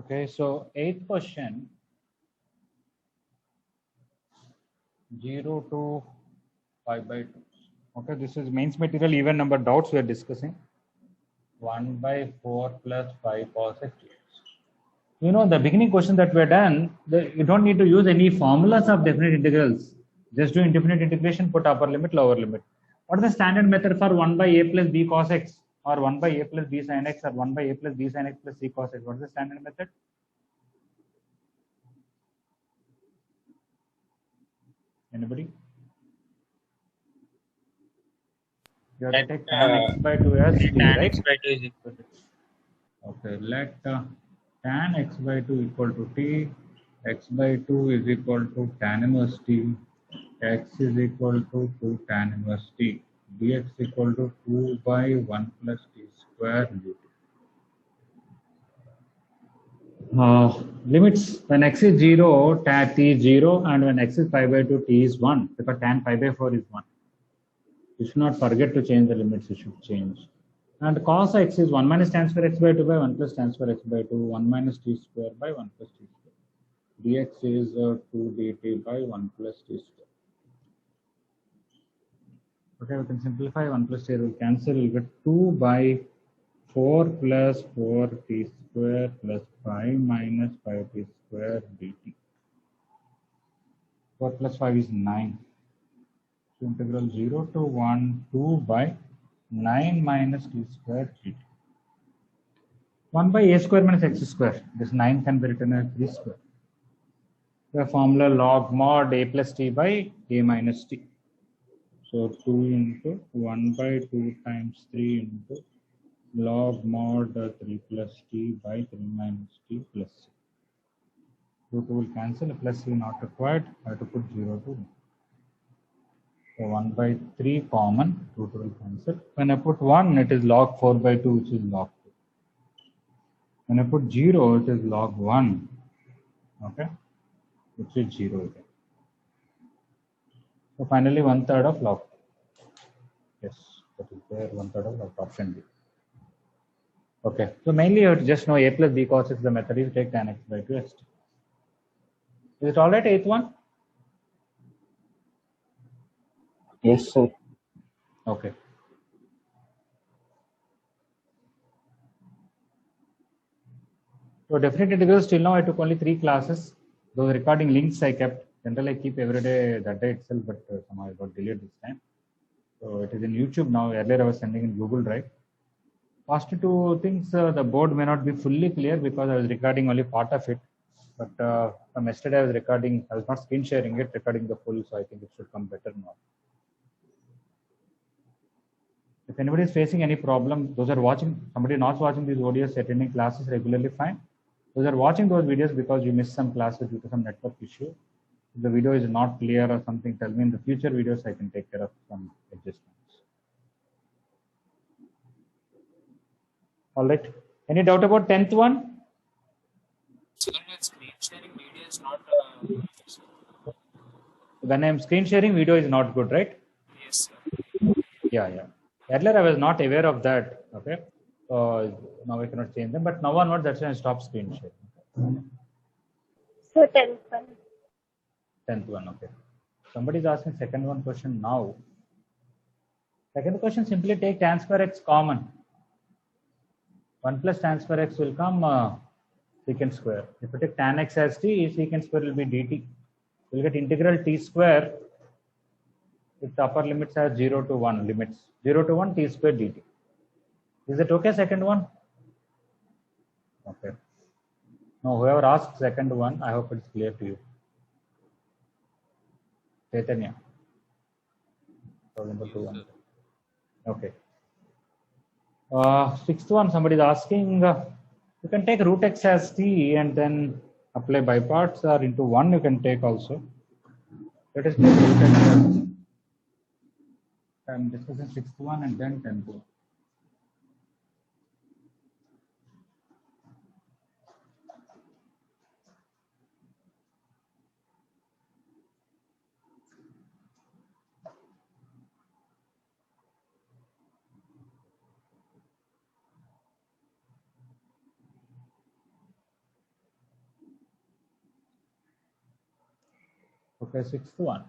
Okay, so eighth question, 0 to 5 by 2. Okay, this is mains material even number doubts we are discussing. 1 by 4 plus 5 cos x. You know, the beginning question that we're done, you don't need to use any formulas of definite integrals. Just do indefinite integration, put upper limit, lower limit. What is the standard method for 1 by a plus b cos x, or 1 by a plus b sin x, or 1 by a plus b sin x plus c cos x? What is the standard method? Anybody? You have to take tan x by 2 as t, tan right? x by 2 is equal to t. Okay, let tan x by 2 equal to t, x by 2 is equal to tan inverse t, x is equal to 2 tan inverse t, dx equal to 2 by 1 plus t square dt. Limits when x is 0, tan t is 0, and when x is pi by 2, t is 1, because tan pi by 4 is 1. You should not forget to change the limits, you should change. And cos x is 1 minus tan square x by 2 by 1 plus tan square x by 2, 1 minus t square by 1 plus t square. Dx is 2 dt by 1 plus t square. Okay, we can simplify 1 plus t will cancel, we'll get 2 by 4 plus 4 t square plus 5 minus 5 t square dt. 4 plus 5 is 9. So integral 0 to 1, 2 by 9 minus t square dt. 1 by a square minus x square. This 9 can be written as 3 square. The formula log mod a plus t by a minus t. So 2 into 1 by 2 times 3 into log mod 3 plus t by 3 minus t plus c. 2 will cancel, plus c not required. I have to put 0 to 1. So 1 by 3 common, 2 will cancel. When I put 1, it is log 4 by 2, which is log 2. When I put 0, it is log 1, okay, which is 0 again. So finally, 1/3 of log 2. Yes, that is there, 1/3 of log, option B. Okay, so mainly you have to just know a plus b cos x, the method is take tan x by 2 st. Is it all right, eighth one? Yes, sir. Okay. So definite integrals till now I took only 3 classes. Those recording links I kept. Generally I keep every day that day itself, but somehow I got delayed this time. So it is in YouTube now. Earlier I was sending in Google Drive. First two things, the board may not be fully clear because I was recording only part of it. But from yesterday I was recording, I was not screen sharing it, recording the full, so I think it should come better now. If anybody is facing any problem, those are watching, somebody not watching these videos, attending classes regularly, fine. Those are watching those videos because you missed some classes due to some network issue. If the video is not clear or something, tell me in the future videos, I can take care of some adjustments. All right. Any doubt about 10th one? So screen sharing video is not. When I'm screen sharing, video is not good, right? Yes, sir. Yeah. Earlier I was not aware of that. Okay. Now I cannot change them, but now onward, that's why I stop screen sharing. So 10th one. 10th one, okay. Somebody is asking second one question now. Second question, simply take tan square x common. 1 plus tan square x will come secant square. If you take tan x as t, secant square will be dt. We'll get integral t square with the upper limits as 0 to 1 limits. 0 to 1 t square dt. Is it okay, second one? Okay. Now, whoever asked second one, I hope it's clear to you. Chaitanya. Okay. Sixth one, somebody is asking, you can take root x as t and then apply by parts, or into 1 you can take also. Let us take root x as t. I'm discussing sixth one and then 10th one. Okay, sixth one.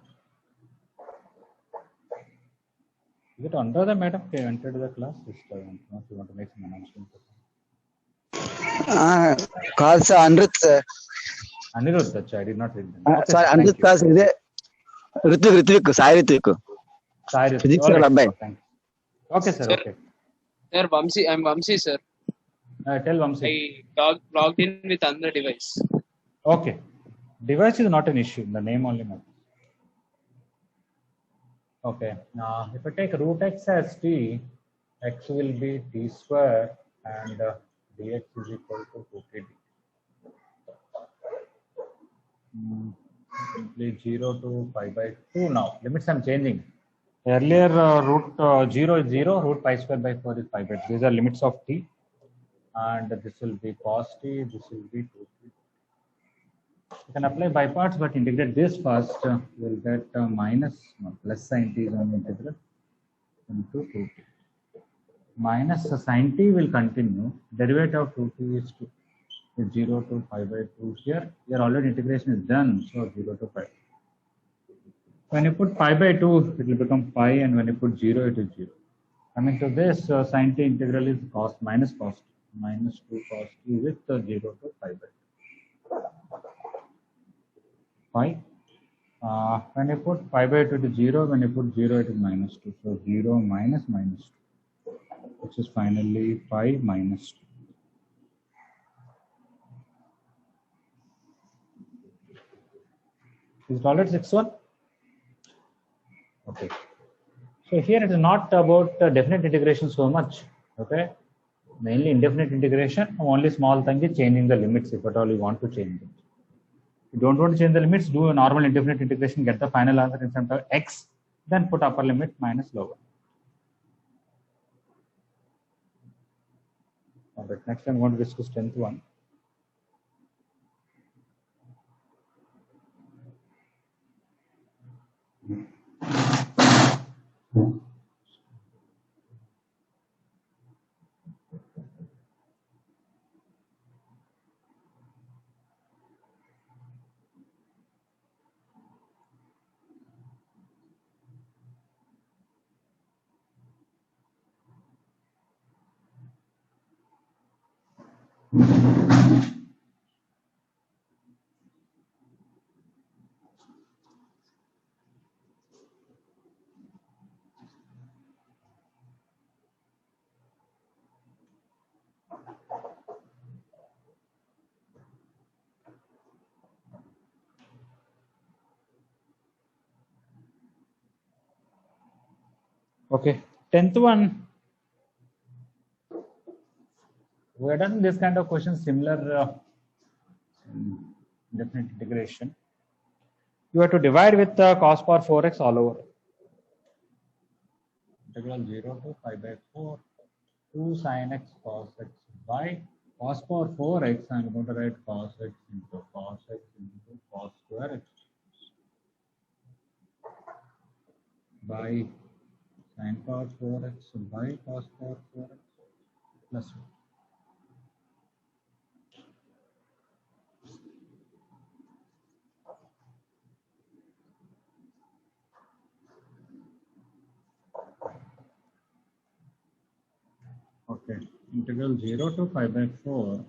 Is it Anuradha madam? Okay, entered the class. Just I don't know if you want to make some announcement. Call sir, Anirudh sir. Anirudh, I did not read them. Okay, Sorry, sir, Anirudh thank you. class ಇದೆ. Ritwik Sai Ritwik. Sorry, Physics all right, lab by. thank you. Okay, sir, Sir. okay. Sir, Vamsi, I'm Vamsi, sir. Tell Vamsi. I logged in with another device. Okay. Device is not an issue. The name only matters. Okay. Now, if I take root x as t, x will be t square and dx is equal to 2t. Simply 0 to pi by 2 now. Limits I'm changing. Earlier root 0 is 0, root pi square by 4 is pi by 2. These are limits of t. And this will be cos t, this will be 2t. You can apply by parts, but integrate this first. We'll get plus sin t is on integral into 2t. Minus sin t will continue. Derivative of 2t is 2. Is 0 to pi by 2 here. Here already integration is done, so 0 to pi. When you put pi by 2, it will become pi, and when you put 0, it is 0. Coming to this, sin t integral is cos minus 2 cos t with 0 to pi by 2. Pi. When you put pi by 2 to 0, when you put 0, it is minus 2. So 0 minus 2, which is finally pi minus 2. Is it all right, 6-1? Okay. So here it is not about definite integration so much. Okay. Mainly indefinite integration. Only small thing is changing the limits if at all you want to change it. If you don't want to change the limits, do a normal indefinite integration, get the final answer in front of x, then put upper limit minus lower. All right. Next I'm going to discuss 10th one. Okay, 10th one. We have done this kind of question similar definite integration. You have to divide with cos power 4x all over. Integral 0 to pi by 4, 2 sin x cos x by cos power 4x. I'm going to write cos x into cos square x by sin power 4x by cos power 4x plus 1. Okay, integral 0 to pi by 4,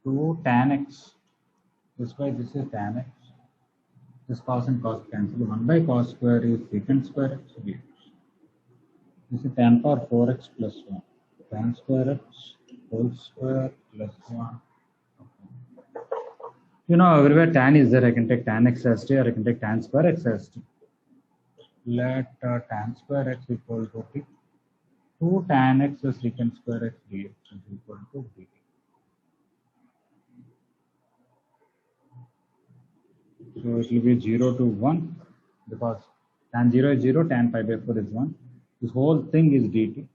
2 tan x. This by this is tan x. This cos and cos cancel. 1 by cos square is secant square x dx. This is tan power 4x plus 1. Tan square x whole square plus 1. Okay. You know, everywhere tan is there. I can take tan x as t, or I can take tan square x as t. Let tan square x equal to t. 2 tan x is secant square x dx is equal to dt. So it will be 0 to 1 because tan 0 is 0, tan pi by 4 is 1. This whole thing is dt.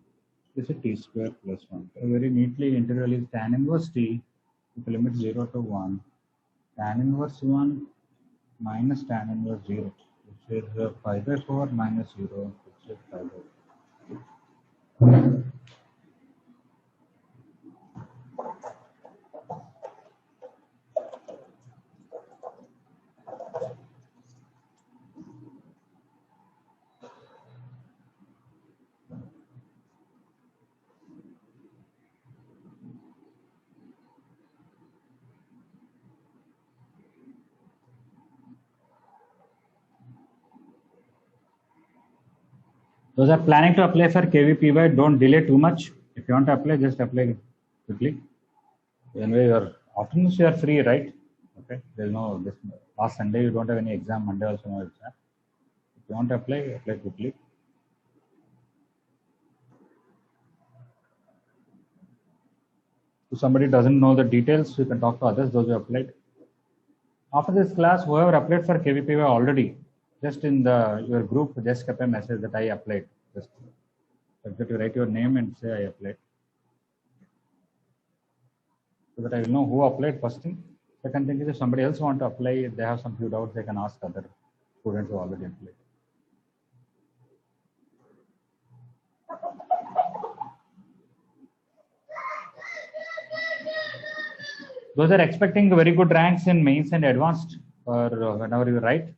This is t square plus 1. So very neatly, integral is tan inverse t with the limit 0 to 1. Tan inverse 1 minus tan inverse 0, which is pi by 4 minus 0, which is pi by 4. Those are planning to apply for KVPY, don't delay too much. If you want to apply, just apply quickly. Anyway, your afternoons you are free, right? Okay. There's no this last Sunday you don't have any exam. Monday also no exam. If you want to apply, apply quickly. If somebody doesn't know the details, you can talk to others, those who applied. After this class, whoever applied for KVPY already, just in your group, just keep a message that I applied. Just you write your name and say I applied. So that I will know who applied first thing. Second thing is if somebody else want to apply, if they have some few doubts, they can ask other students who already applied. Those are expecting very good ranks in mains and advanced or whenever you write.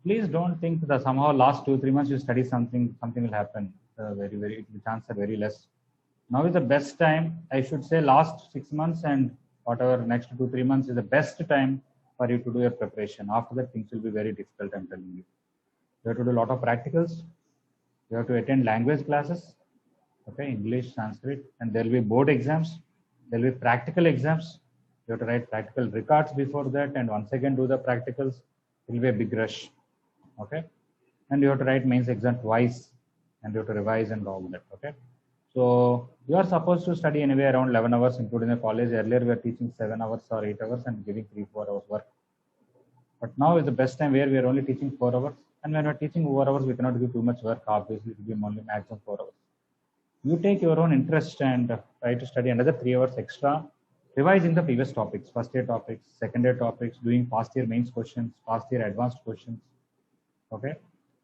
Please don't think that somehow last 2-3 months you study something will happen. The chances are very less. Now is the best time. I should say last 6 months and whatever next 2-3 months is the best time for you to do your preparation. After that, things will be very difficult. I'm telling you. You have to do a lot of practicals. You have to attend language classes. Okay, English, Sanskrit, and there will be board exams. There will be practical exams. You have to write practical records before that, and once again do the practicals. It will be a big rush. Okay, and you have to write mains exam twice, and you have to revise and all that. Okay, so you are supposed to study anywhere around 11 hours, including the college. Earlier we were teaching 7 hours or 8 hours and giving 3-4 hours work. But now is the best time where we are only teaching 4 hours, and when we are teaching 4 hours, we cannot give too much work. Obviously, it will be only maximum 4 hours. You take your own interest and try to study another 3 hours extra, revising the previous topics, first year topics, second year topics, doing past year mains questions, past year advanced questions. Okay,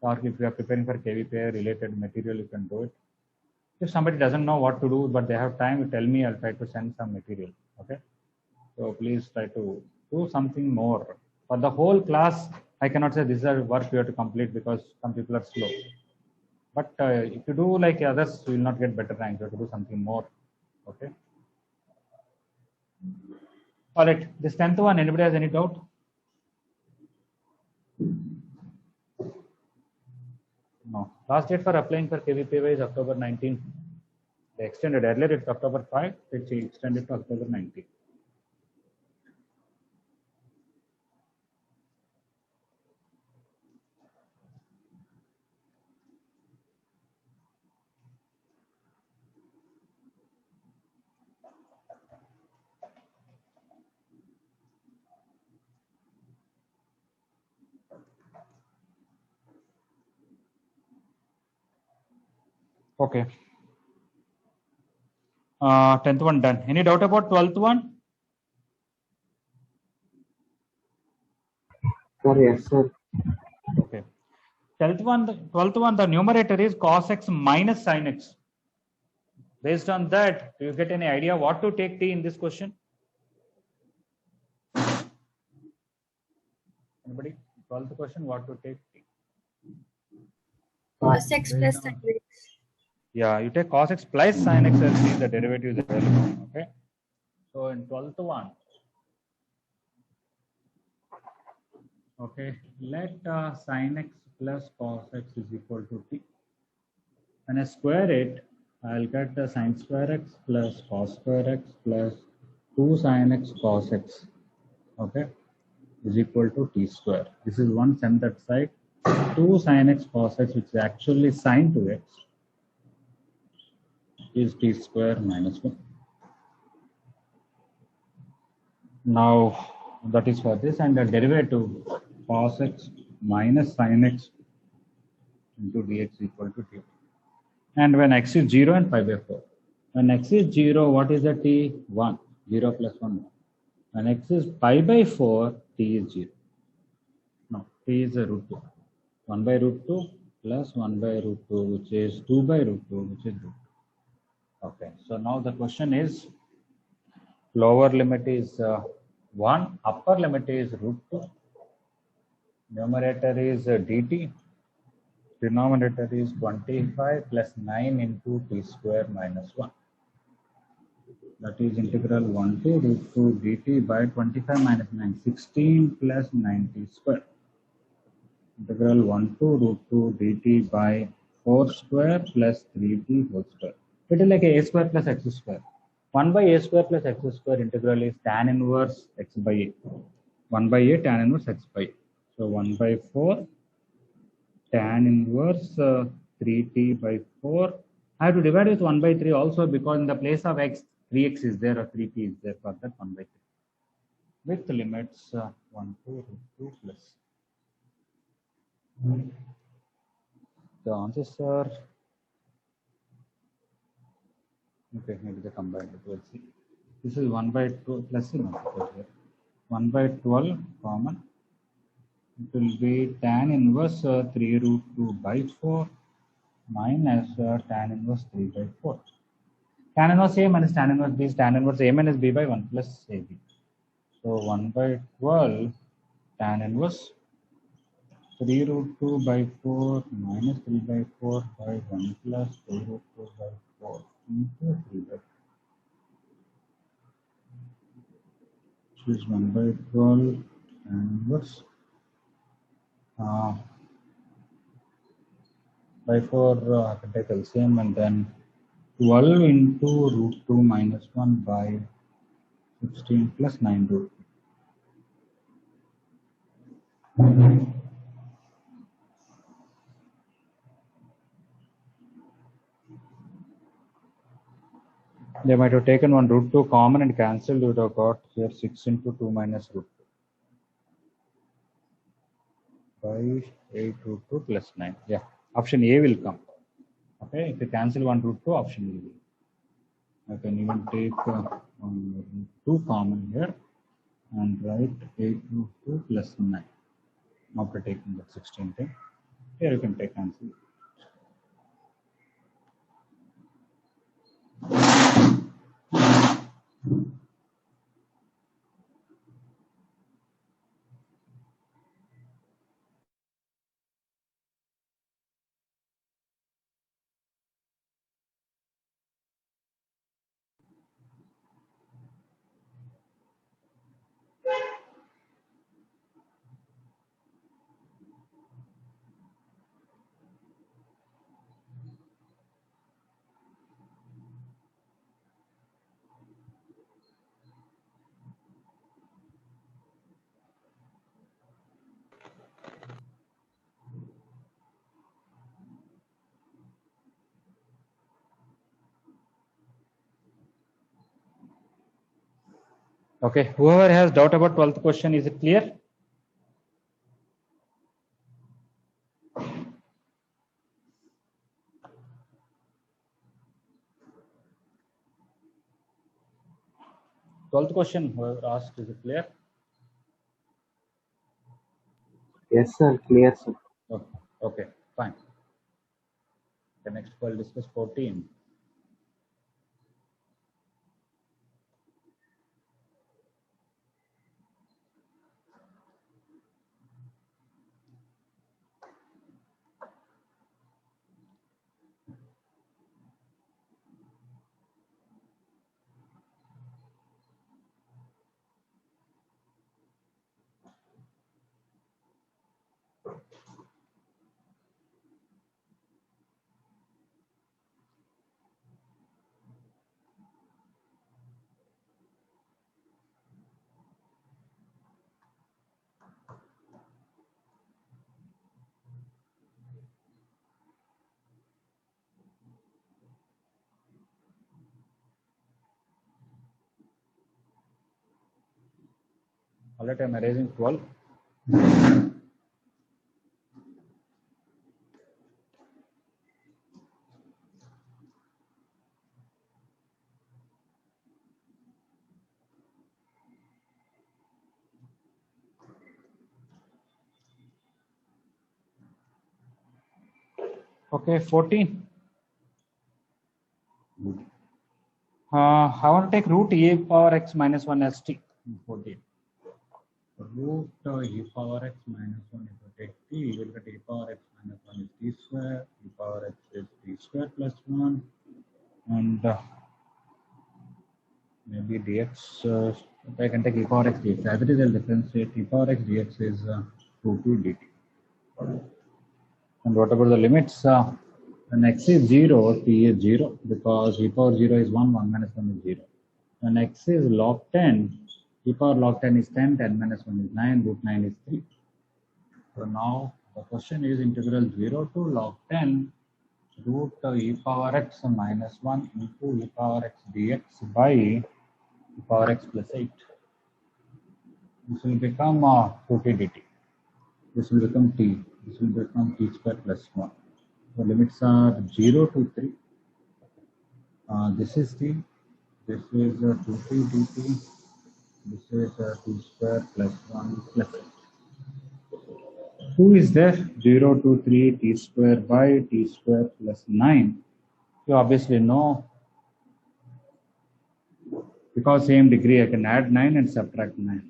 or if you are preparing for KVPY related material, you can do it. If somebody doesn't know what to do, but they have time, you tell me, I'll try to send some material. Okay, so please try to do something more. For the whole class, I cannot say this is a work you have to complete because some people are slow. But if you do like others, you will not get better ranks. You have to do something more. Okay. All right. This 10th one, anybody has any doubt? No. Last date for applying for KVPY is October 19th. They extended earlier, it's October 5. It's extended to October 19th. Okay. 10th one done. Any doubt about 12th one? Sir, yes, sir. Okay. 12th one, the numerator is cos x minus sin x. Based on that, do you get any idea what to take t in this question? Anybody? 12th question, what to take t? Cos x plus sin x. Yeah, you take cos x plus sin x as the derivative is available. Okay. So in 12th one, okay, let sin x plus cos x is equal to t. When I square it, I'll get the sin square x plus cos square x plus 2 sin x cos x. Okay, is equal to t square. This is one send that side. 2 sin x cos x, which is actually sin 2x, is t square minus 1. Now that is for this, and the derivative cos x minus sin x into dx equal to t. And when x is 0 and pi by 4. When x is 0, what is the t? 1. 0 plus 1. When x is pi by 4, t is 0. No, t is a root 2. 1 by root 2 plus 1 by root 2, which is 2 by root 2, which is root 2. Okay, so now the question is, lower limit is 1, upper limit is root 2, numerator is dt, denominator is 25 plus 9 into t square minus 1. That is integral 1 to root 2 dt by 25 minus 9, 16 plus 9t square. Integral 1 to root 2 dt by 4 square plus 3t whole square. It is like a square plus x square. 1 by a square plus x square integral is tan inverse x by a. 1 by a tan inverse x by a. So 1 by 4 tan inverse 3t by 4. I have to divide with 1 by 3 also, because in the place of x, 3x is there or 3t is there, for that 1 by 3. With the limits 1 to root 2 plus. The answers are, okay, maybe they combined it. We'll see. This is 1 by 2 plus 1 by 12 common. It will be tan inverse 3 root 2 by 4 minus tan inverse 3 by 4. Tan inverse A minus tan inverse B is tan inverse A minus B by 1 plus AB. So 1 by 12 tan inverse 3 root 2 by 4 minus 3 by 4 by 1 plus 2 root 2 by 4 into 3 by 4. This is 1 by 12 tan inverse by 4 I can take LCM, and then 12 into root 2 minus 1 by 16 plus 9 root 2. They might have taken one root 2 common and cancelled. You would have got here 6 into 2 minus root 2 by 8 root 2 plus 9. Yeah, option A will come. Okay, if you cancel one root 2, option A will. I can even take root 2 common here and write 8 root 2 plus 9 after taking that 16 thing. Here you can take cancel. Okay, whoever has doubt about 12th question, is it clear? Twelfth question, whoever asked, is it clear? Yes, sir. Clear, sir. Okay, fine. The next we'll discuss 14. All right, I'm erasing 12. Okay, 14. I want to take root e power x minus 1 as t. 14. Root e power x minus 1 is take t. We will get e power x minus 1 is t square. E power x is t square plus 1. And maybe dx, I can take e power x dx. As it is, I'll differentiate e power x dx is 2 dt. And what about the limits? When x is 0, t is 0 because e power 0 is 1, 1 minus 1 is 0. When x is log 10, e power log 10 is 10, 10 minus 1 is 9, root 9 is 3. So now the question is integral 0 to log 10 root e power x minus 1 into e power x dx by e power x plus 8. This will become 2t dt. This will become t. This will become t square plus 1. The limits are 0 to 3. This is t. This is 2t dt. This is t square plus 1 plus 8. 2 is there, 0 to 3 t square by t square plus 9. You obviously know, because same degree I can add 9 and subtract 9.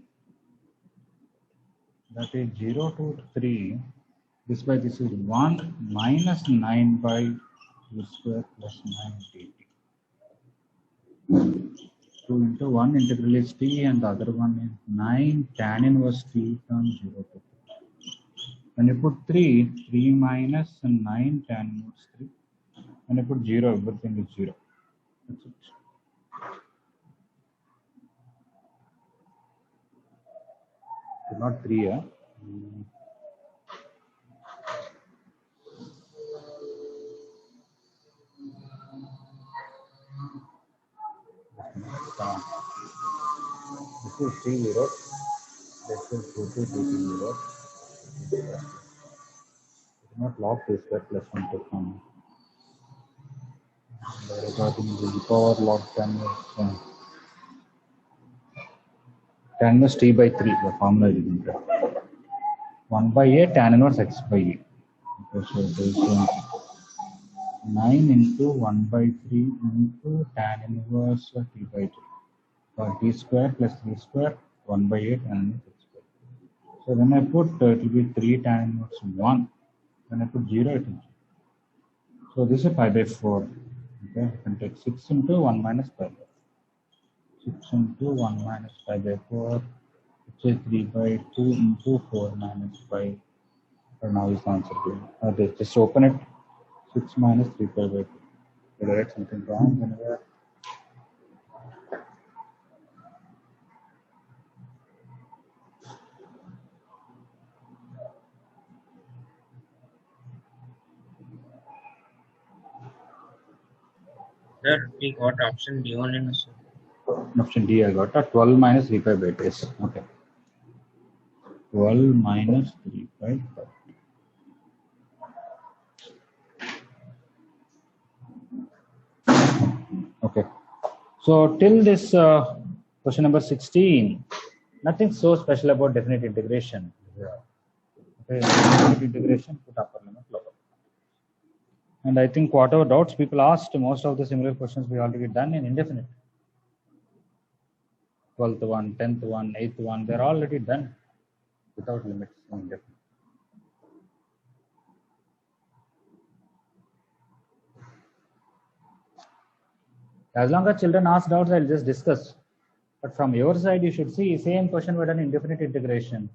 That is 0 to 3, this by this is 1 minus 9 by t square plus 9 dt. 2 into 1 integral is t and the other one is 9 tan inverse t from 0 to 3. When you put 3, 3 minus 9 tan inverse 3. When you put 0, everything is 0. That's it. Not 3, huh? This is t 0. This is 2 to 0. It's not log t square plus 1 to come. Regarding the power log 10 is 10 is t by 3, the formula is given there. 1 by a tan inverse x by a. Okay, so there is 9 into 1 by 3 into tan inverse t by 3. So t square plus 3 square, 1 by 8 tan inverse x square. So when I put it will be 3 tan inverse 1. When I put 0, it is 0. So this is pi by 4. Okay, I can take 6 into 1 minus pi by 4. 6 into 1 minus pi by 4, which is 3 by 2 into 4 minus 5. So now is the answer given. Just open it. 6 minus 3 pi by 2. Did I write something wrong anywhere? Sir, we got option D only, no, sir. Option D I got 12 minus 3 pi by 2. Yes. Okay. 12 minus 3 pi by 2. Okay. So till this question number 16, nothing so special about definite integration. Okay, definite integration, put upper limit, lower. And I think whatever doubts people asked, most of the similar questions we already done in indefinite. 12th one, 10th one, 8th one, they're already done without limits in indefinite. As long as children ask doubts, I'll just discuss. But from your side, you should see same question were done in indefinite integration.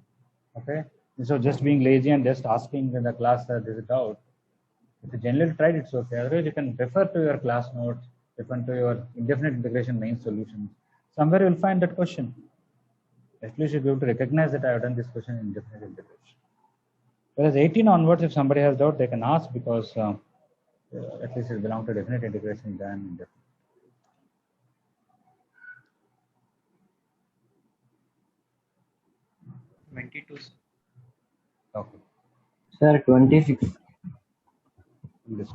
Okay. So just being lazy and just asking in the class that there's a doubt. If you generally tried, it's okay. Otherwise, you can refer to your class notes, refer to your indefinite integration main solutions. Somewhere you'll find that question. At least you'll be able to recognize that I have done this question in indefinite integration. Whereas 18 onwards, if somebody has doubt, they can ask because at least it belongs to definite integration than indefinite. 22, sir. Okay. Sir, 26, This.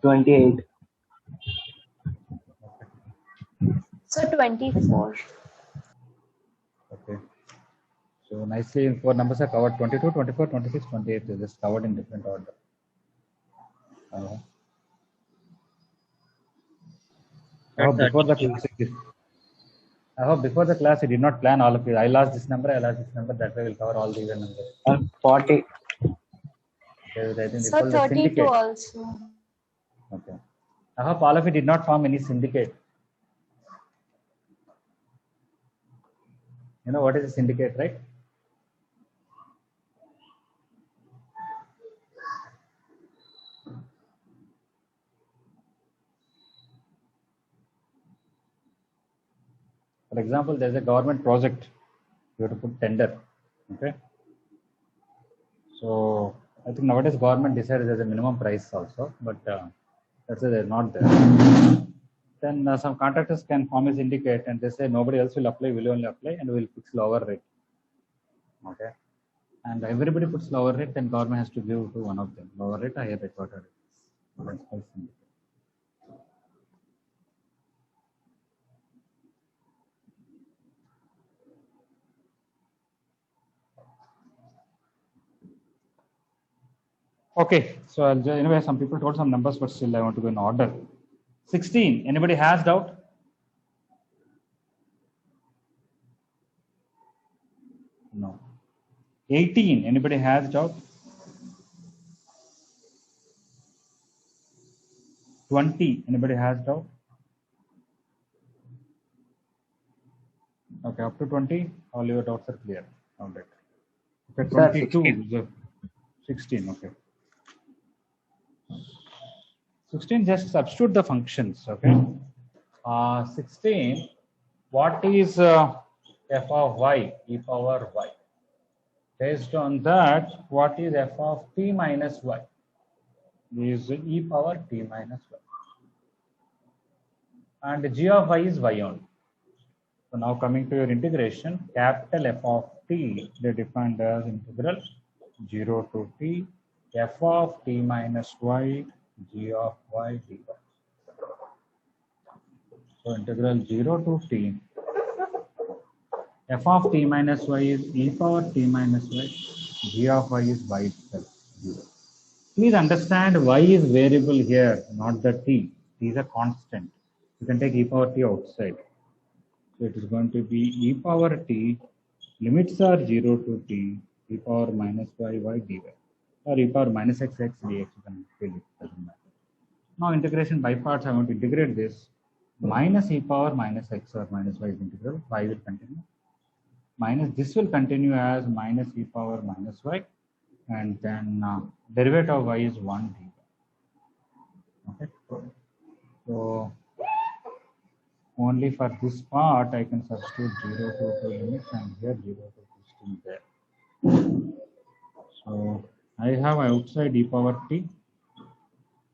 28. So 24. Okay. So nicely, 4 numbers are covered: 22, 24, 26, 28. They just covered in different order. I hope before the class, you did not plan all of it. I'll ask this number, I'll ask this number. That way, we'll cover all the even numbers. 40. I think So 32 also. Okay. I hope all of you did not form any syndicate. You know what is a syndicate, right? For example, there's a government project, you have to put tender. Okay. So I think nowadays government decided there's a minimum price also, but that's why they're not there. Then some contractors can form a syndicate and they say nobody else will apply, we'll only apply and we'll fix lower rate. Okay. And everybody puts lower rate, then government has to give to one of them. Lower rate, higher rate, whatever it is. That's called syndicate. Okay, so anyway, some people told some numbers, but still I want to go in order. 16, anybody has doubt? No. 18, anybody has doubt? 20, anybody has doubt? Okay, up to 20, all your doubts are clear. All right. Okay, Sir, 22, 16, okay. 16, just substitute the functions, okay. 16, what is f of y, e power y? Based on that, what is f of t minus y? Is e power t minus y. And g of y is y only. So now coming to your integration, capital F of t, they defined as integral 0 to t, f of t minus y, g of y dy. So integral 0 to t, f of t minus y is e power t minus y, g of y is y itself, 0. Please understand y is variable here, not the t. T is a constant. You can take e power t outside. So it is going to be e power t, limits are 0 to t, e power minus y, y dy. Or e power minus x, x dx, you can fill it, doesn't matter. Now integration by parts, I want to integrate this. Minus e power minus x or minus y is integral, y will continue. Minus this will continue as minus e power minus y, and then derivative of y is 1 dy. Okay. So only for this part I can substitute 0 to 2 limits and here 0 to 2 there. So I have outside e power t.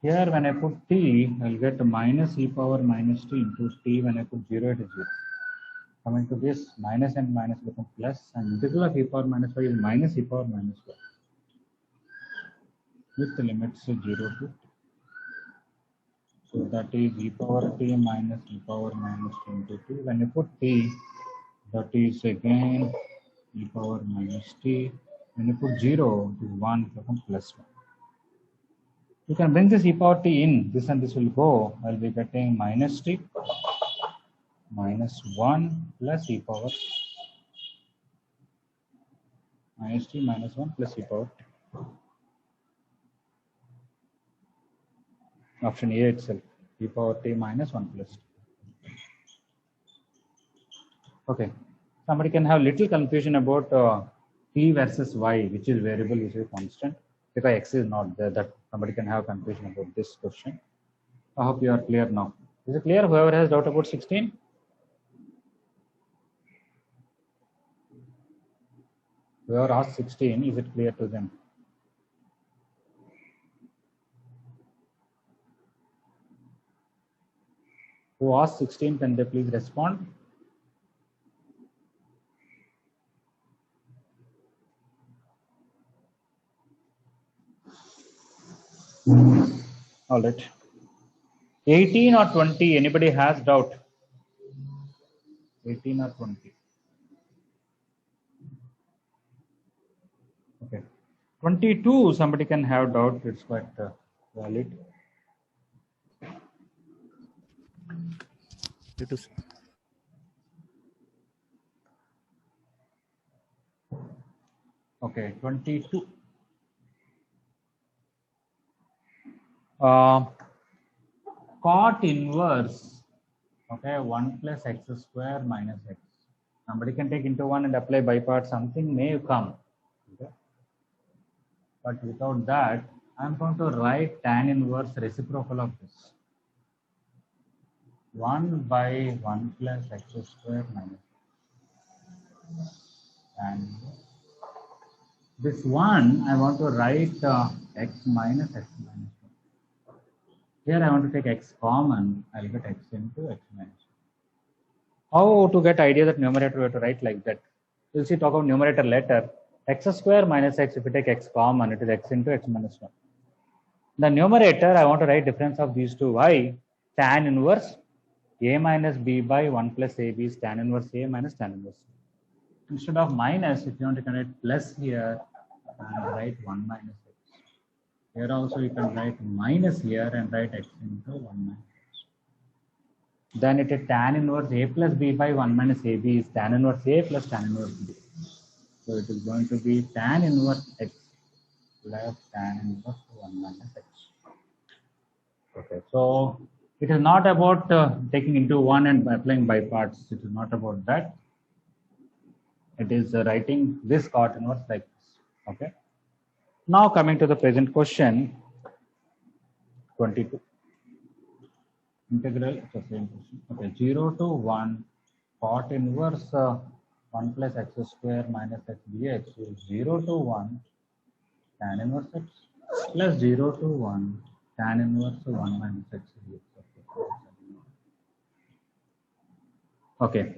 Here when I put t, I'll get minus e power minus t into t. When I put 0, it is 0. Coming to this, minus and minus become plus, and integral of e power minus y is minus e power minus y with the limits 0 to t. So that is e power t minus e power minus t into t. When you put t, that is again e power minus t. When you put 0, it is 1, it becomes plus 1. You can bring this e power t in, this and this will go. I'll be getting minus t minus 1 plus e power minus t minus 1 plus e power t. Option A itself, e power t minus 1 plus t. Okay, somebody can have little confusion about t versus y, which is variable, which is constant, because x is not there. That somebody can have confusion about this question. I hope you are clear now. Is it clear? Whoever has doubt about 16? Whoever asked 16, is it clear to them? Who asked 16, can they please respond? All right. 18 or 20, anybody has doubt? 18 or 20? Okay. 22, somebody can have doubt, it's quite valid. Okay, 22. Cot inverse, okay, 1 plus x square minus x. Somebody can take into 1 and apply by part, something may come. Okay. But without that, I'm going to write tan inverse reciprocal of this. 1 by 1 plus x square minus, and this 1 I want to write x minus x minus 1. Here I want to take x common, I'll get x into x minus 1. How to get idea that numerator we have to write like that? You'll see talk of numerator later. X square minus x, if you take x common, it is x into x minus 1. The numerator, I want to write difference of these two. Why? Tan inverse a minus b by 1 plus ab is tan inverse a minus tan inverse. Instead of minus, if you want to write plus here, and write 1 minus x. Here also you can write minus here and write x into 1 minus x. Then it is tan inverse a plus b by 1 minus ab is tan inverse a plus tan inverse b. So it is going to be tan inverse x plus tan inverse 1 minus x. Okay, so it is not about taking into 1 and applying by parts. It is not about that. It is writing this cot inverse like this. Okay. Now coming to the present question, 22. Integral, it's the same question. Okay, 0 to 1 cot inverse 1 plus x square minus x dx is 0 to 1 tan inverse x plus 0 to 1 tan inverse 1 minus x dx. Okay.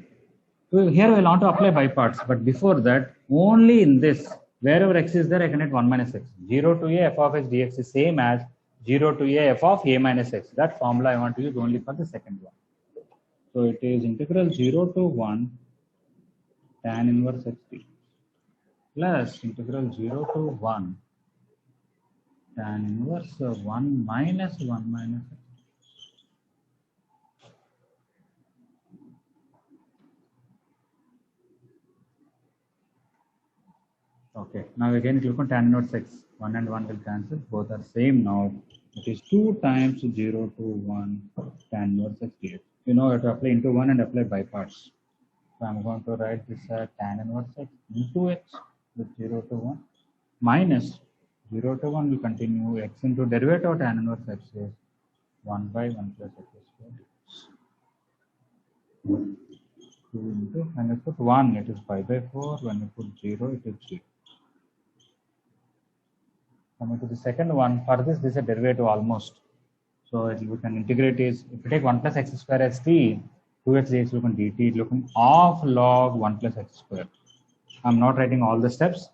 So here we want to apply by parts, but before that, only in this, wherever x is there, I can write 1 minus x. 0 to a f of x dx is same as 0 to a f of a minus x. That formula I want to use only for the second one. So it is integral 0 to 1 tan inverse x dx plus integral 0 to 1 tan inverse 1 minus 1 minus x. Okay, now again click on tan inverse x. 1 and 1 will cancel, both are same now. It is 2 times 0 to 1 tan inverse x dx. You know, you have to apply into 1 and apply by parts. So I'm going to write this tan inverse x into x with 0 to 1 minus 0 to 1 will continue x into derivative of tan inverse x is 1 by 1 plus x square dx. 2 into, when you put 1, it is pi by 4. When you put 0, it is 0. Coming to the second one, for this is a derivative almost. So we can integrate is, if you take 1 plus x square as t, 2x dx will become dt, it will become half log 1 plus x square. I'm not writing all the steps.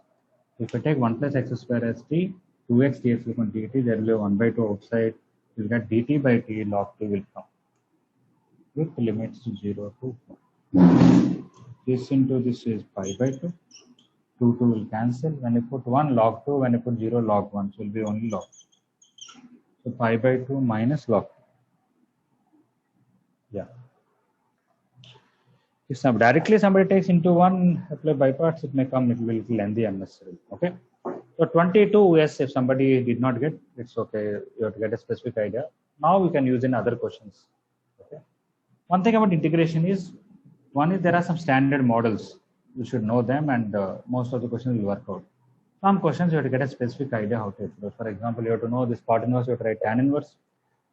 If you take 1 plus x square as t, 2x dx will become dt, there will be 1 by 2 outside, you get dt by t log 2 will come with limits 0 to 1. This into this is pi by 2. 2 will cancel. When you put 1 log 2, when you put 0 log 1, so it will be only log 2. So pi by 2 minus log 2. Yeah. If directly somebody takes into 1, apply by parts, it may come, it will be little lengthy unnecessary. Okay. So 22, yes, if somebody did not get, it's okay. You have to get a specific idea. Now we can use in other questions. Okay. One thing about integration is, one is there are some standard models. You should know them, and most of the questions will work out. Some questions you have to get a specific idea how to express. For example, you have to know this cot inverse, you have to write tan inverse,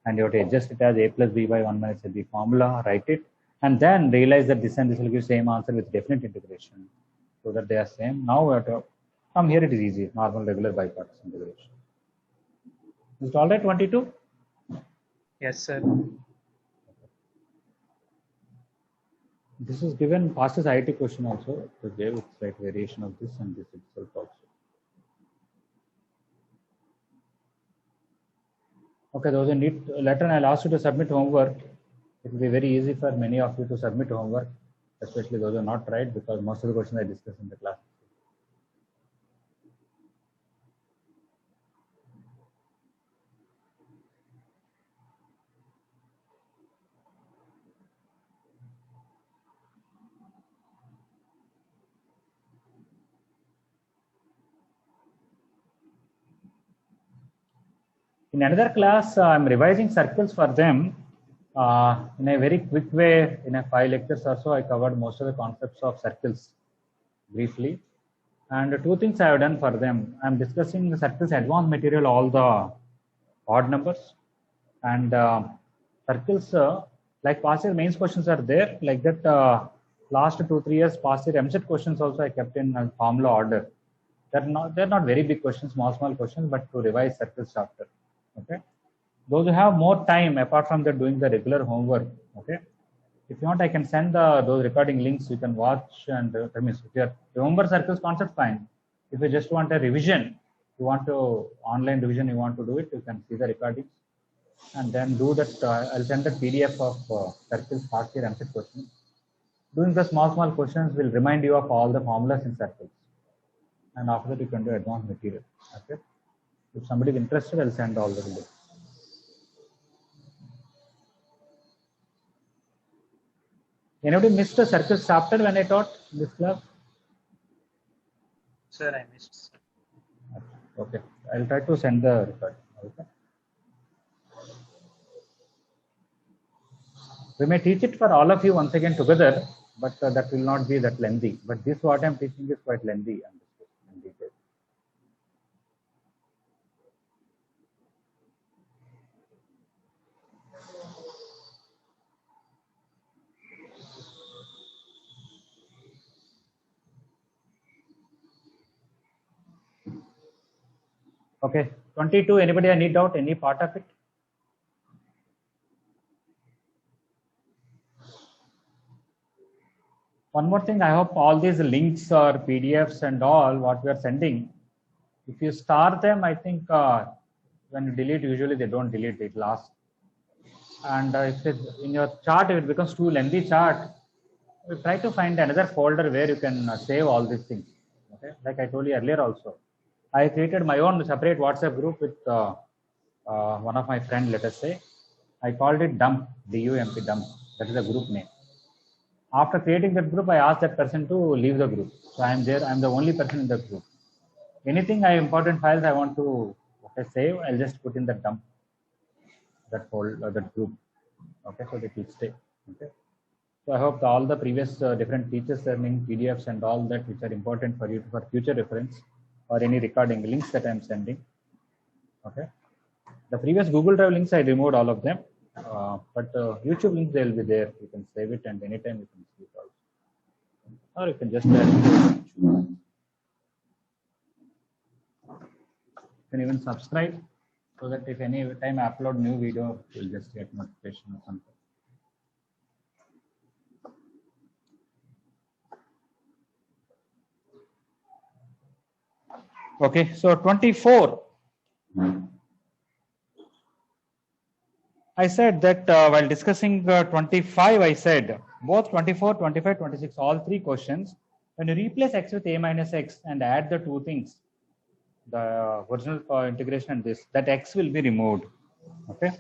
and you have to adjust it as a plus b by 1 minus ab formula, write it, and then realize that this and this will give same answer with definite integration, so that they are same. Now we have to, from here it is easy, normal regular by parts integration. Is it all right, 22? Yes, sir. This is given past as IIT question also. So gave it slight variation of this and this itself also. Okay, those who need letter, and I'll ask you to submit homework. It will be very easy for many of you to submit homework, especially those who are not tried, because most of the questions I discussed in the class. In another class, I'm revising circles for them in a very quick way. In a 5 lectures or so, I covered most of the concepts of circles briefly. And 2 things I have done for them. I'm discussing the circles advanced material, all the odd numbers, and circles Like past year mains questions are there, like that. Last 2-3 years past year MCET questions also I kept in formula order. They're not very big questions, small questions, but to revise circles chapter. Okay. Those who have more time apart from that doing the regular homework. Okay. If you want, I can send those recording links. You can watch and that means if you remember circles concept, fine. If you just want a revision, you want to online revision, you want to do it, you can see the recordings and then do that. I'll send the PDF of circles past year MCET questions. Doing the small questions will remind you of all the formulas in circles. And after that, you can do advanced material. Okay. If somebody is interested, I'll send all the links. Anybody missed the circles chapter when I taught this class? Sir, I missed. Okay. I'll try to send the record. Okay. We may teach it for all of you once again together, but that will not be that lengthy. But this what I'm teaching is quite lengthy in detail. Okay, 22. Anybody need doubt any part of it? One more thing, I hope all these links or PDFs and all what we are sending, if you star them, I think when you delete, usually they don't delete, it lasts. And if it, in your chart, if it becomes too lengthy chart, you try to find another folder where you can save all these things. Okay, like I told you earlier also. I created my own separate WhatsApp group with one of my friends, let us say. I called it dump, D-U-M-P, dump. That is the group name. After creating that group, I asked that person to leave the group. So I am there, I am the only person in the group. Anything important files I want to save, I'll just put in the dump, that folder, that group. Okay, so that will stay. Okay. So I hope all the previous different teachers learning PDFs and all that which are important for you for future reference or any recording links that I'm sending. Okay. The previous Google Drive links, I removed all of them. But YouTube links, they will be there. You can save it and anytime you can see it also. Or you can just you can even subscribe so that if any time I upload new video, you'll just get notification or something. Okay, so 24. I said that while discussing 25, I said both 24, 25, 26, all three questions, when you replace x with a minus x and add the two things, the original integration and this, that x will be removed. Okay.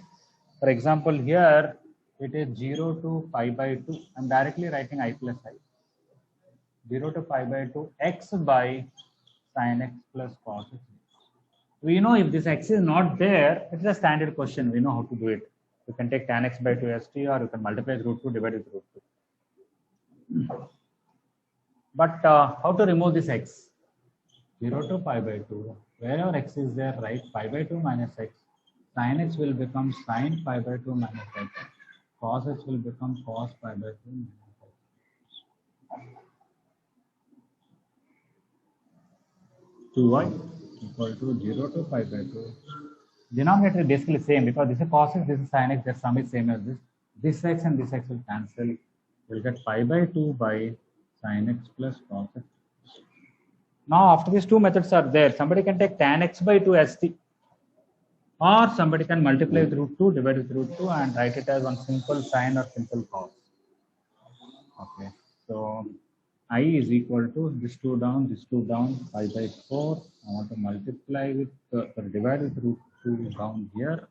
For example, here it is 0 to pi by 2. I'm directly writing I plus I. 0 to pi by 2 x by sin x plus cos x. We know if this x is not there, it's a standard question. We know how to do it. You can take tan x by 2 st, or you can multiply with root 2 divided with root 2. But how to remove this x? 0 to pi by 2. Wherever x is there, write pi by 2 minus x. Sin x will become sin pi by 2 minus x. Cos x will become cos pi by 2 minus x. 2y equal to 0 to pi by 2. Denominator is basically same because this is cos x, this is sin x, their sum is same as this. This x and this x will cancel. We'll get pi by 2 by sin x plus cos x. Now after these two methods are there, somebody can take tan x by 2 st, or somebody can multiply with root 2 divided with root 2 and write it as one simple sin or simple cos. Okay, so I is equal to this 2 down, pi by 4. I want to multiply with divide with root 2 down here,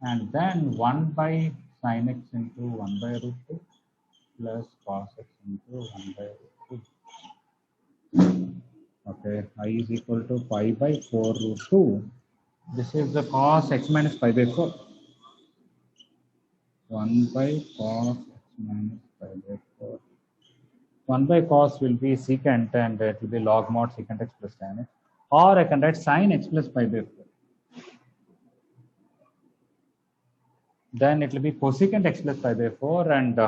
and then 1 by sin x into 1 by root 2 plus cos x into 1 by root 2. Okay, I is equal to pi by 4 root 2. This is the cos x minus pi by 4. 1 by cos x minus pi by 4. 1 by cos will be secant and it will be log mod secant x plus tan x. Or I can write sin x plus pi by 4. then it will be cosecant x plus pi by 4. And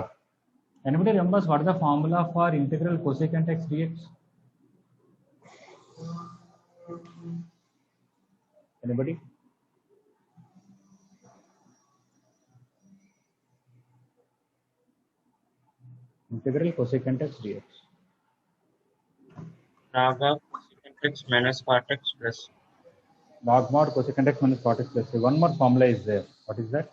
anybody remembers what is the formula for integral cosecant x dx? Anybody? Integral cosecant x dx. log of cosecant x minus cot x plus Log mod cosecant x minus cot x plus 3. One more formula is there. What is that?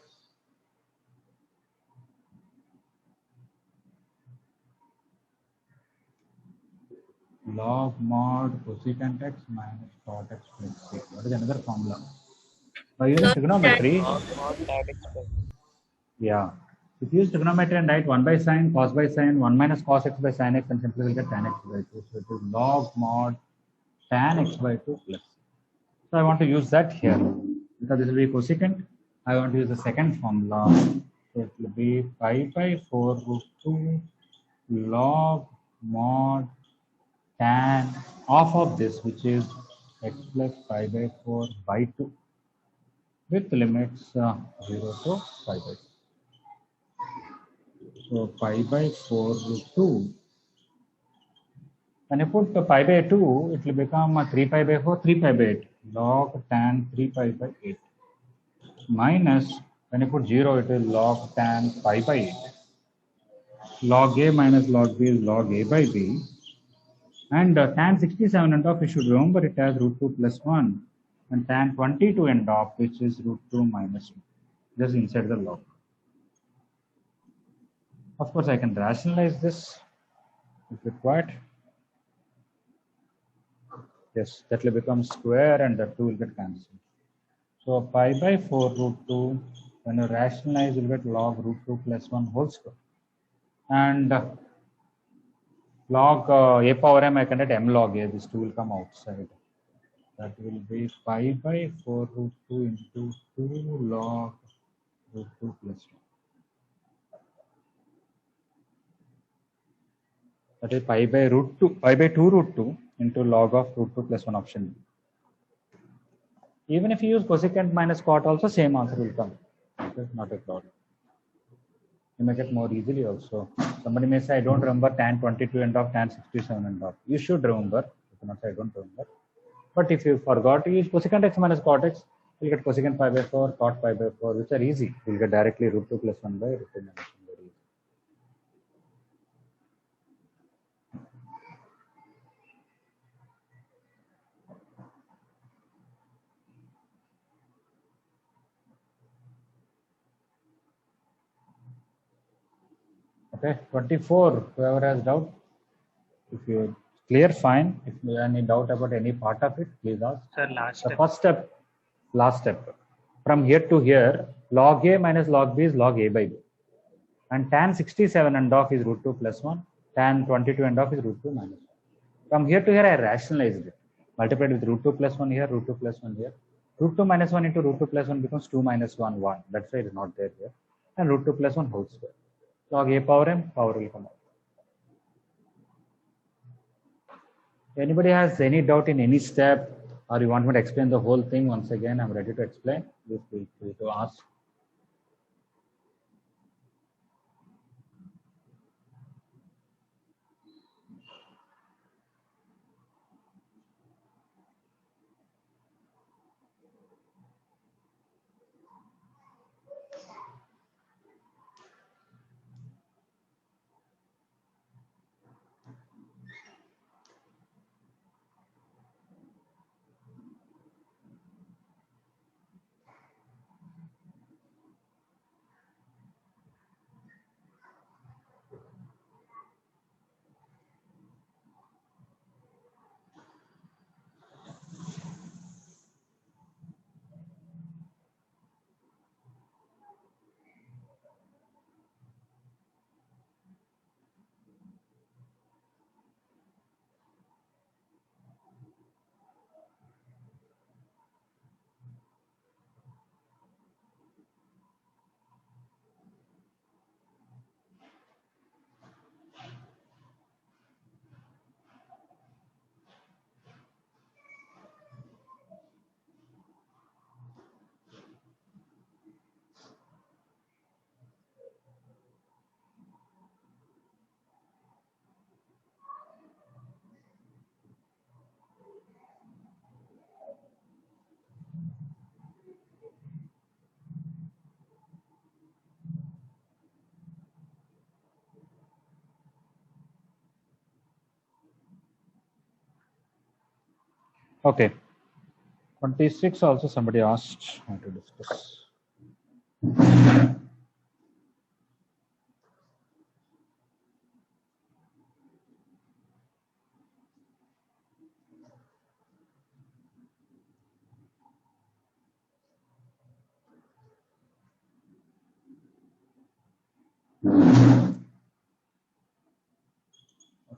Log mod cosecant x minus cot x plus 3. What is another formula? By using trigonometry, log mod tan x plus yeah. If you use trigonometry and write 1 by sine, cos by sine, 1 minus cos x by sine x, and simply will get tan x by 2. So it is log mod tan x by 2 plus. So I want to use that here. Because this will be cosecant, I want to use the second formula. So it will be pi by 4 root 2 log mod tan half of this, which is x plus pi by 4 by 2 with limits 0 to pi by 2. So pi by 4 root 2. When you put the pi by 2, it will become 3 pi by 4, 3 pi by 8. Log tan 3 pi by 8. Minus, when you put 0, it is log tan pi by 8. Log a minus log b is log a by b. And tan 67 and off, you should remember it as root 2 plus 1. And tan 22 and off, which is root 2 minus 2. Just inside the log. Of course, I can rationalize this if required. Yes, that will become square and the 2 will get cancelled. So pi by 4 root 2, when you rationalize, you will get log root 2 plus 1 whole square. And log a power m, I can write m log a, this 2 will come outside. That will be pi by 4 root 2 into 2 log root 2 plus 1. That is pi by 2 root 2 into log of root 2 plus 1 option. Even if you use cosecant minus cot also, same answer will come. Okay, not a problem. You make it more easily also. Somebody may say, I don't remember tan 22 and off, tan 67 and off. You should remember. You cannot say, I don't remember. But if you forgot to use cosecant x minus cot x, you'll get cosecant pi by 4, cot pi by 4, which are easy. You'll get directly root 2 plus 1 by root 2 minus 1. Very easy. Okay, 24, whoever has doubt, if you clear, fine. If you have any doubt about any part of it, please ask. sir last The step. first step, last step. From here to here, log a minus log b is log a by b. And tan 67 and off is root 2 plus 1. Tan 22 and off is root 2 minus 1. From here to here, I rationalized it. Multiplied with root 2 plus 1 here, root 2 plus 1 here. Root 2 minus 1 into root 2 plus 1 becomes 2 minus 1, 1. That's why it is not there here. And root 2 plus 1 whole square. Log a power m, power will come out. Anybody has any doubt in any step, or you want me to explain the whole thing once again, I'm ready to explain. Please feel free to ask. Okay. 26 also somebody asked how to discuss.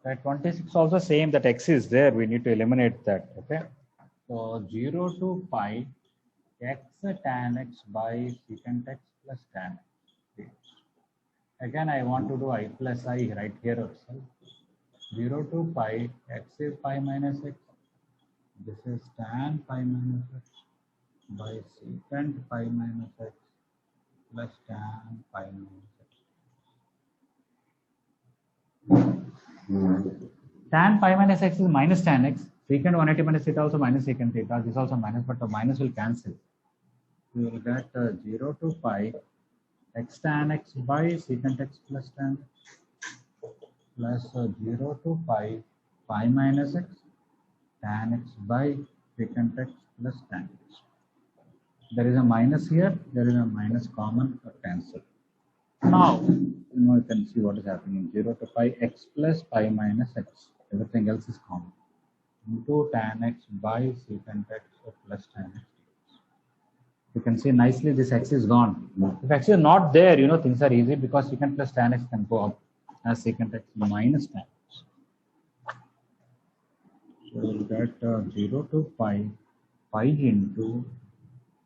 Okay, 26 also same, that x is there, we need to eliminate that. Okay, so 0 to pi x tan x by secant x plus tan x. Again, I want to do I plus I right here also. 0 to pi, x is pi minus x. This is tan pi minus x by secant pi minus x plus tan pi minus x. Tan pi minus x is minus tan x. Secant 180 minus theta also minus secant theta. This also minus, but the minus will cancel. We will get 0 to pi x tan x by secant x plus tan x plus 0 to pi pi minus x tan x by secant x plus tan x. There is a minus here, there is a minus common or cancel. Now, you can see what is happening. 0 to pi x plus pi minus x. Everything else is common. Into tan x by secant x plus tan x. You can see nicely this x is gone. If x is not there, things are easy because secant plus tan x can go up as secant x minus tan x. So we'll get 0 to pi into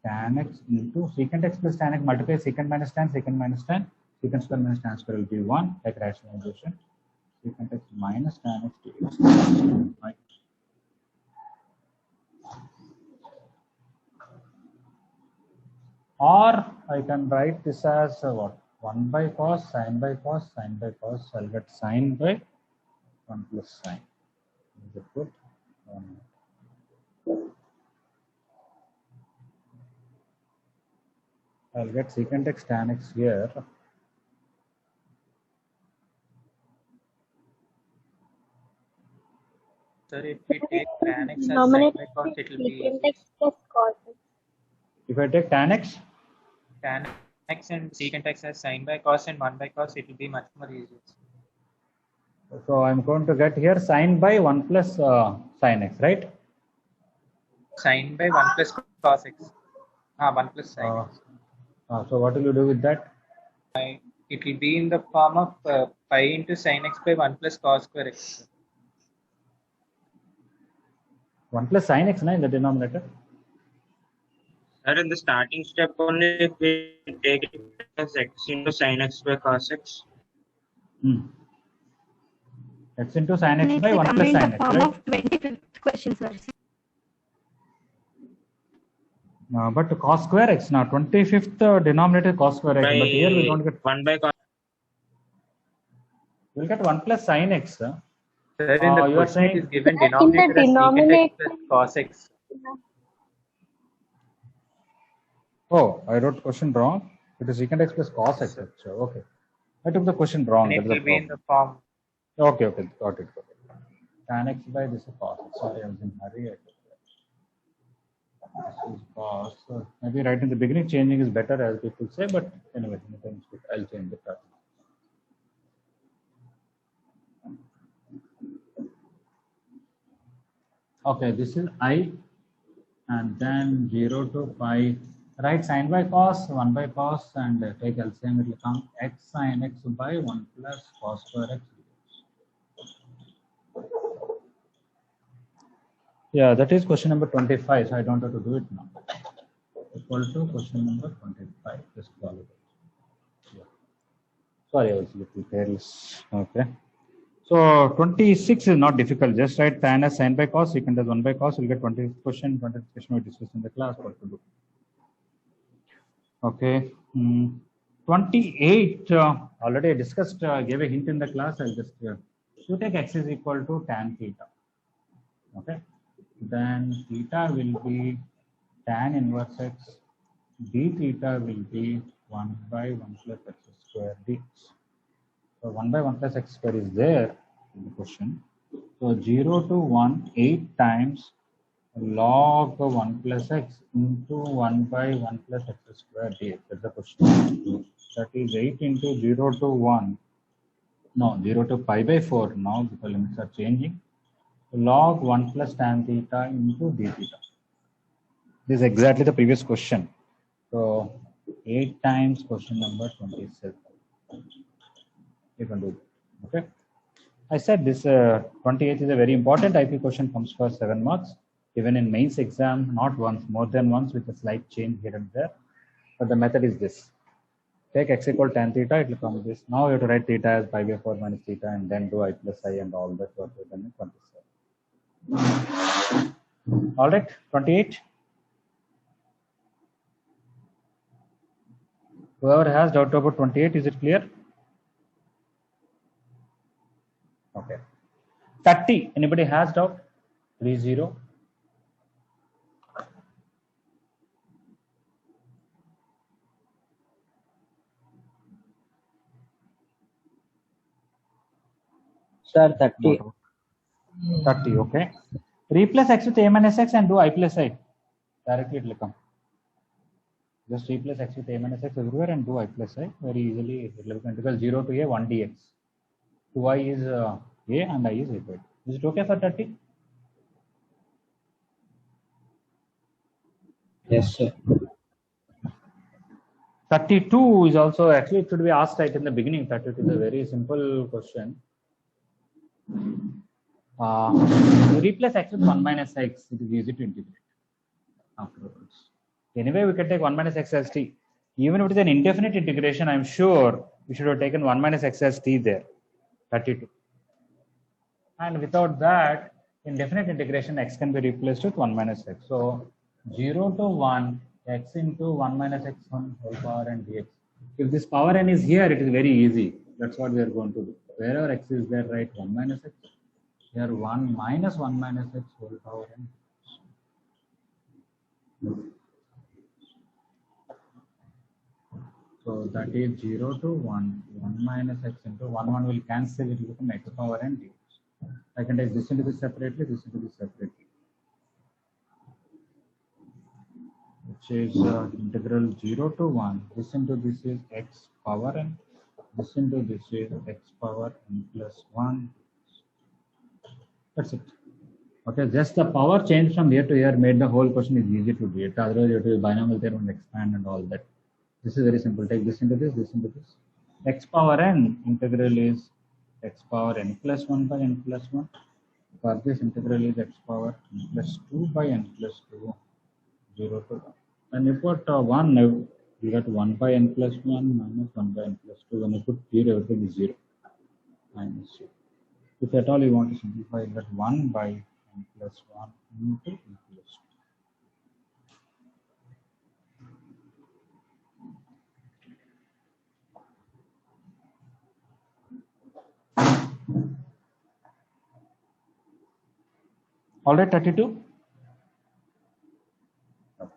tan x into secant x plus tan x multiply secant minus tan, secant square minus tan square will be 1, like rationalization. Secant x minus tan x dx. Right. Or I can write this as what? 1 by cos, sine by cos, sine by cos. I'll get sine by 1 plus sine. Is it good? I'll get secant x tan x here. Sir, if we take tan x as sine Denominator by cos, it will be secant x plus cos x. If I take tan x and secant x as sine by cos and 1 by cos, it will be much more easier. so I'm going to get here sine by 1 plus sine x, right? Sine by 1 plus cos x. 1 plus sine x. So what will you do with that? It will be in the form of pi into sine x by 1 plus cos square x. 1 plus sine x in the denominator. Sir, in the starting step only, if we take it as x into sine x by cos x. X into sine x by 1 plus sine x, right? 25th question, sir. But cos square x now 25th denominator cos square x, but here we don't get 1 by cos. We'll get 1 plus sine x. Sir, in the you are question saying it is given In the denominator as secant x plus cos x. Oh, I wrote question wrong. It is secant x plus cos x. Okay, I took the question wrong. And it will be in the form. Okay, got it. Tan x by this is cos x. Sorry, I was in hurry. This is cos. So maybe right in the beginning changing is better, as people say, but anyway, I'll change it. Okay, this is I, and then 0 to pi. Right, sine by cos, 1 by cos, and take LCM, it will come x sine x by 1 plus cos square x. Yeah, that is question number 25, so I don't have to do it now. Equal to question number 25, just follow it. Yeah. Sorry, I was a little careless. Okay. So 26 is not difficult, just write tan as sine by cos, secant as 1 by cos, you'll get 20th question. 20th question we discussed in the class, what to do. Okay. 28, already I discussed, gave a hint in the class. I'll just, you take x is equal to tan theta. Okay. Then theta will be tan inverse x, d theta will be 1 by 1 plus x square dx. So 1 by 1 plus x square is there in the question. So 0 to 1, 8 times log 1 plus x into 1 by 1 plus x square dx. That's the question. That is 8 into 0 to 1. No, 0 to pi by 4 now because limits are changing. Log 1 plus tan theta into d theta. This is exactly the previous question. So 8 times question number 27. You can do it. Okay. I said this 28 is a very important IP question, comes for 7 marks. Even in mains exam, not once, more than once, with a slight change here and there. But the method is this. Take x equal tan theta, it will come this. Now you have to write theta as pi by 4 minus theta and then do I plus I and all that work within 27. All right, 28. Whoever has doubt about 28, is it clear? Okay. 30, anybody has doubt? 30. Sir, 30. 30, okay. Replace x with a minus x and do I plus I. Directly it will come. Just replace x with a minus x everywhere and do I plus I. Very easily it will become integral 0 to a 1 dx. 2i is a and I is a. Is it okay for 30? Yes, sir. 32 is also, actually it should be asked right in the beginning. 32 is a very simple question. You replace x with 1 minus x, it is easy to integrate afterwards. Anyway, we can take 1 minus x as t. Even if it is an indefinite integration, I am sure we should have taken 1 minus x as t there. 32. And without that, in definite integration, x can be replaced with 1 minus x. So 0 to 1, x into 1 minus x 1 whole power n dx. If this power n is here, it is very easy. That's what we are going to do. Wherever x is there, write 1 minus x. Here 1 minus 1 minus x whole power n. So that is 0 to 1, 1 minus x into 1 will cancel, it will become x power n dx. I can take this into this separately, this into this separately. Which is integral 0 to 1, this into this is x power n, this into this is x power n plus 1. That's it. Okay, just the power change from here to here made the whole question is easy to do it. Otherwise, you have to use binomial theorem and expand and all that. This is very simple. Take this into this into this. X power n integral is x power n plus 1 by n plus 1. For this integral is x power n plus 2 by n plus 2, 0 to 1. And you put 1, you got 1 by n plus 1 minus 1 by n plus 2. When you put 0, everything is 0. Minus 0. If at all you want to simplify that 1 by n plus 1 into n plus 2. All right, 32. Okay.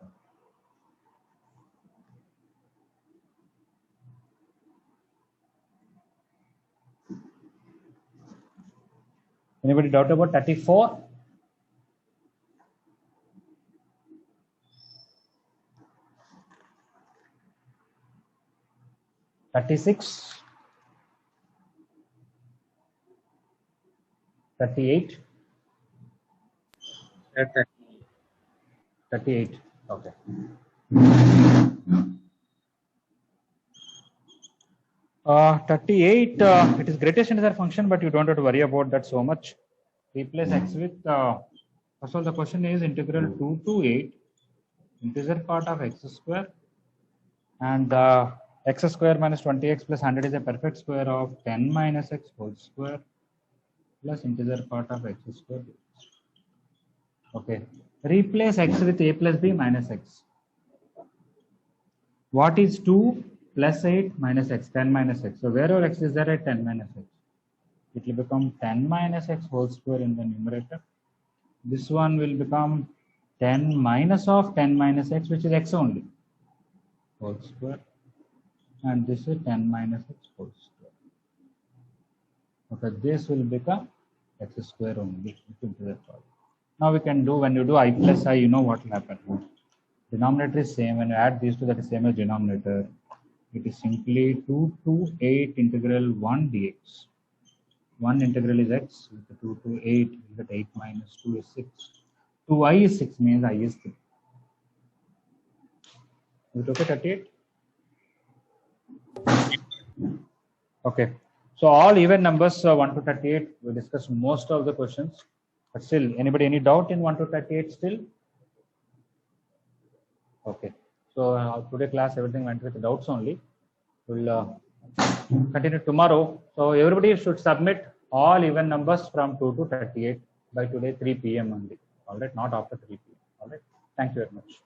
Anybody doubt about 34? $36, 38, 38. Okay. Uh, 38, it is greatest integer function, but you don't have to worry about that so much. Replace x with, first of all, the question is integral 2 to 8, integer part of x square, and x square minus 20x plus 100 is a perfect square of 10 minus x whole square plus integer part of x square. Okay. Replace x with a plus b minus x. What is 2 plus 8 minus x? 10 minus x. So wherever x is there, at 10 minus x. It will become 10 minus x whole square in the numerator. This one will become 10 minus of 10 minus x, which is x only, whole square. And this is 10 minus x whole square. Okay, this will become x square only. Now we can do, when you do I plus I, you know what will happen. Denominator is same. When you add these two, that is same as denominator. It is simply 2 to 8 integral 1 dx. 1 integral is x, with the 2 to 8, you get 8 minus 2 is 6. 2i is 6 means I is 3. Is it okay, 38? Okay. So all even numbers 1 to 38, we discussed most of the questions. But still, anybody any doubt in 1 to 38 still? Okay. So today class everything went with doubts only. We'll continue tomorrow. So everybody should submit all even numbers from 2 to 38 by today 3 p.m. only. All right, not after 3 p.m. All right. Thank you very much.